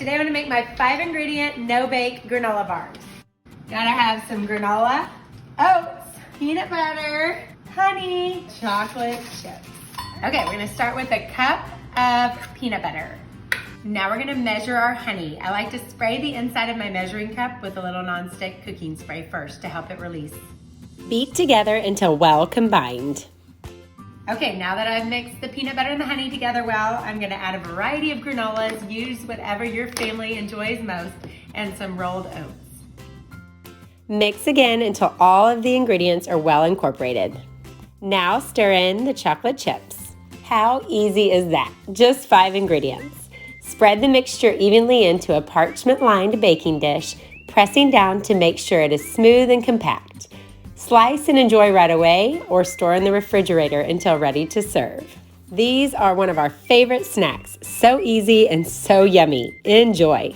Today I'm gonna make my 5-ingredient, no-bake granola bars. Gotta have some granola, oats, peanut butter, honey, chocolate chips. Okay, we're gonna start with a cup of peanut butter. Now we're gonna measure our honey. I like to spray the inside of my measuring cup with a little nonstick cooking spray first to help it release. Beat together until well combined. Okay, now that I've mixed the peanut butter and the honey together well, I'm gonna add a variety of granolas, use whatever your family enjoys most, and some rolled oats. Mix again until all of the ingredients are well incorporated. Now stir in the chocolate chips. How easy is that? Just 5 ingredients. Spread the mixture evenly into a parchment-lined baking dish, pressing down to make sure it is smooth and compact. Slice and enjoy right away or store in the refrigerator until ready to serve. These are one of our favorite snacks. So easy and so yummy. Enjoy.